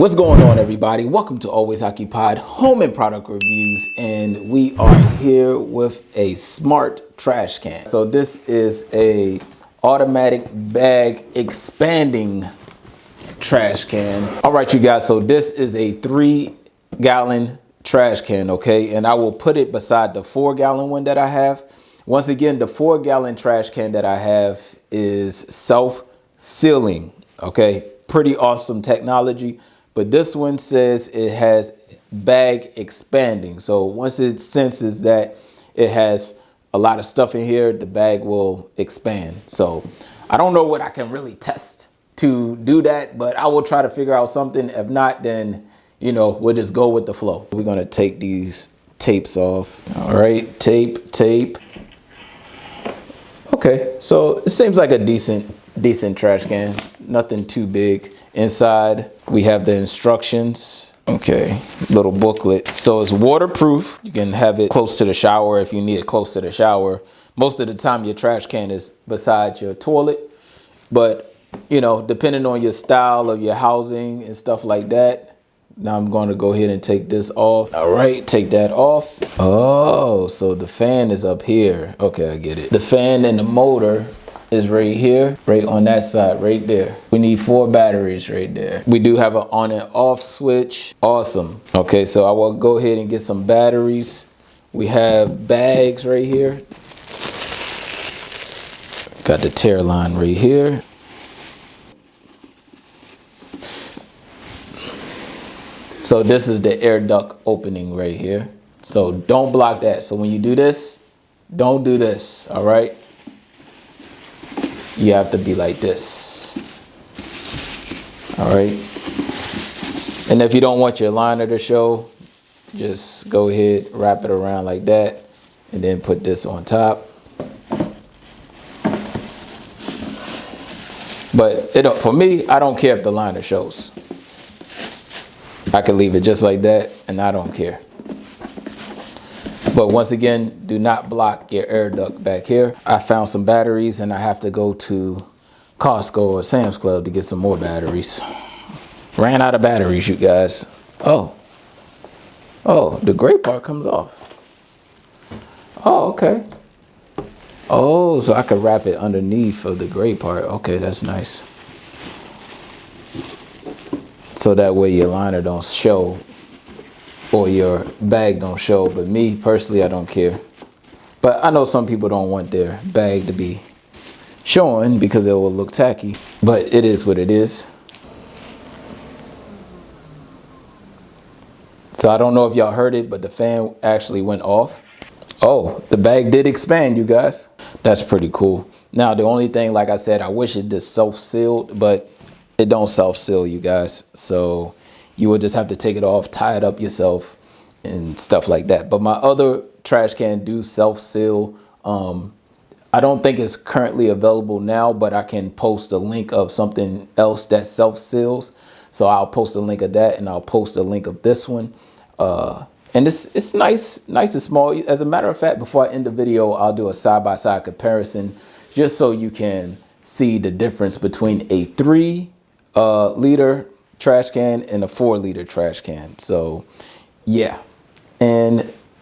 What's going on, everybody? Welcome to Always Occupied Home and Product Reviews, and we are here with a smart trash can. So this is a automatic bag expanding trash can. All right, you guys, so this is a 3-gallon trash can, okay? And I will put it beside the 4-gallon one that I have. Once again, the 4-gallon trash can that I have is self-sealing, okay? Pretty awesome technology. But this one says it has bag expanding. So once it senses that it has a lot of stuff in here, the bag will expand. So I don't know what I can really test to do that, but I will try to figure out something. If not, then, you know, we'll just go with the flow. We're going to take these tapes off. All right, tape. Okay, so it seems like a decent trash can. Nothing too big. Inside, we have the instructions. Okay, little booklet. So it's waterproof. You can have it close to the shower if you need it close to the shower. Most of the time, your trash can is beside your toilet. But, you know, depending on your style of your housing and stuff like that. Now I'm going to go ahead and take this off. All right, take that off. Oh, so the fan is up here. Okay, I get it. The fan and the motor is right here, right on that side, right there. We need 4 batteries right there. We do have an on and off switch. Awesome. Okay, so I will go ahead and get some batteries. We have bags right here. Got the tear line right here. So this is the air duct opening right here. So don't block that. So when you do this, don't do this, all right? You have to be like this. All right. And if you don't want your liner to show, just go ahead, wrap it around like that, and then put this on top. But for me, I don't care if the liner shows. I can leave it just like that, and I don't care. But once again, do not block your air duct back here. I found some batteries and I have to go to Costco or Sam's Club to get some more batteries. Ran out of batteries, you guys. Oh, the gray part comes off. Oh, okay. Oh, so I could wrap it underneath of the gray part. Okay, that's nice. So that way your liner don't show or your bag don't show, but me personally, I don't care. But I know some people don't want their bag to be showing because it will look tacky, but it is what it is. So I don't know if y'all heard it, but the fan actually went off. Oh, the bag did expand, you guys. That's pretty cool. Now, the only thing, like I said, I wish it just self-sealed, but it don't self-seal, you guys. So you will just have to take it off, tie it up yourself and stuff like that. But my other trash can do self-seal. I don't think it's currently available now, but I can post a link of something else that self-seals. So I'll post a link of that, and I'll post a link of this one. And it's nice and small. As a matter of fact, before I end the video, I'll do a side-by-side comparison just so you can see the difference between a 3-liter trash can and a 4-liter trash can. So yeah,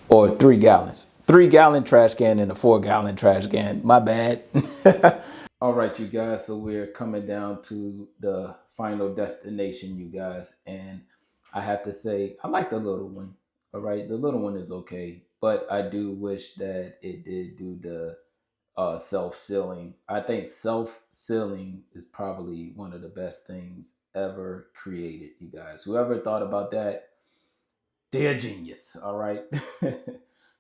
or 3 gallons. 3-gallon trash can and a 4-gallon trash can. My bad. All right, you guys. So we're coming down to the final destination, you guys. And I have to say, I like the little one. All right, the little one is okay, but I do wish that it did do the self-sealing. I think self-sealing is probably one of the best things ever created, you guys. Whoever thought about that, they're a genius. All right.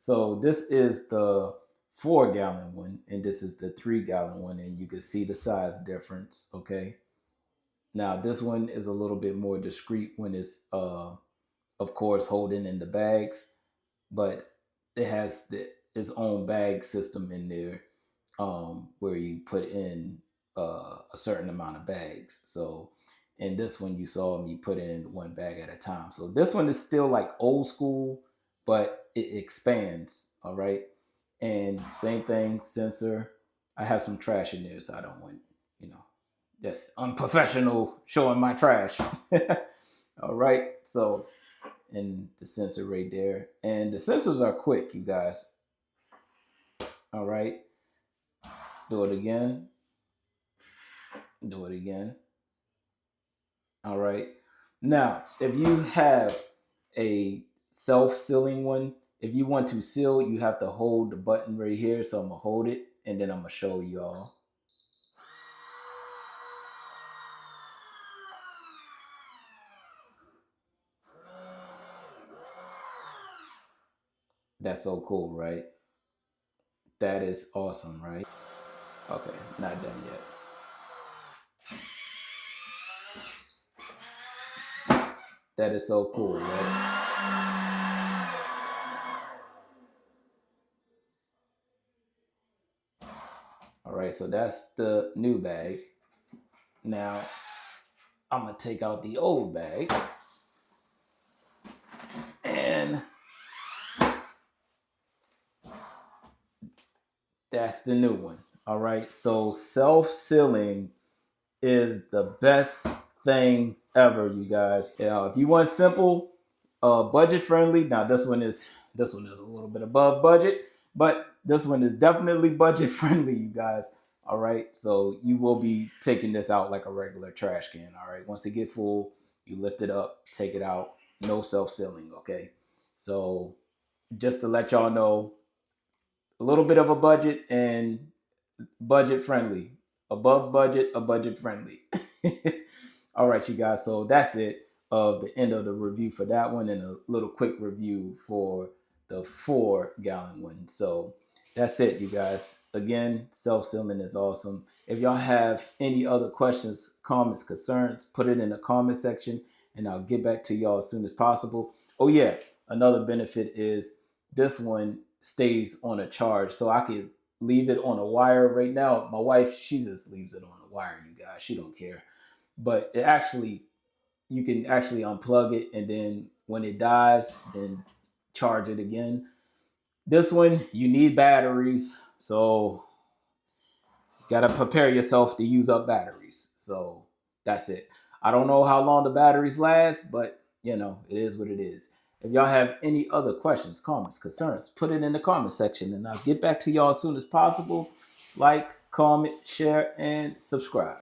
So this is the 4-gallon one, and this is the 3-gallon one, and you can see the size difference. Okay. Now this one is a little bit more discreet when it's of course holding in the bags, but it has its own bag system in there, where you put in a certain amount of bags. So in this one, you saw me put in 1 bag at a time. So this one is still like old school, but it expands. All right. And same thing, sensor. I have some trash in there, so I don't want, that's unprofessional showing my trash. All right. So, and the sensor right there. And the sensors are quick, you guys. All right. Do it again. Do it again. All right. Now, if you have a self-sealing one, if you want to seal, you have to hold the button right here. So I'm gonna hold it and then I'm gonna show y'all. That's so cool, right? That is awesome, right? Okay, not done yet. That is so cool, right? All right, so that's the new bag. Now, I'm gonna take out the old bag and that's the new one. All right, so self-sealing is the best thing ever, you guys. If you want simple, budget friendly. Now this one is a little bit above budget, but this one is definitely budget friendly, you guys. All right, so you will be taking this out like a regular trash can. All right, once it get full, you lift it up, take it out. No self sealing. Okay, so just to let y'all know, a little bit of a budget and budget friendly. Above budget, a budget friendly. All right, you guys. So that's it of the end of the review for that one and a little quick review for the 4-gallon one. So that's it, you guys. Again, self-sealing is awesome. If y'all have any other questions, comments, concerns, put it in the comment section and I'll get back to y'all as soon as possible. Oh yeah, another benefit is this one stays on a charge. So I could leave it on a wire right now. My wife, she just leaves it on a wire, you guys. She don't care. But it actually, you can actually unplug it and then when it dies, then charge it again. This one, you need batteries. So you gotta prepare yourself to use up batteries. So that's it. I don't know how long the batteries last, but you know, it is what it is. If y'all have any other questions, comments, concerns, put it in the comment section and I'll get back to y'all as soon as possible. Like, comment, share, and subscribe.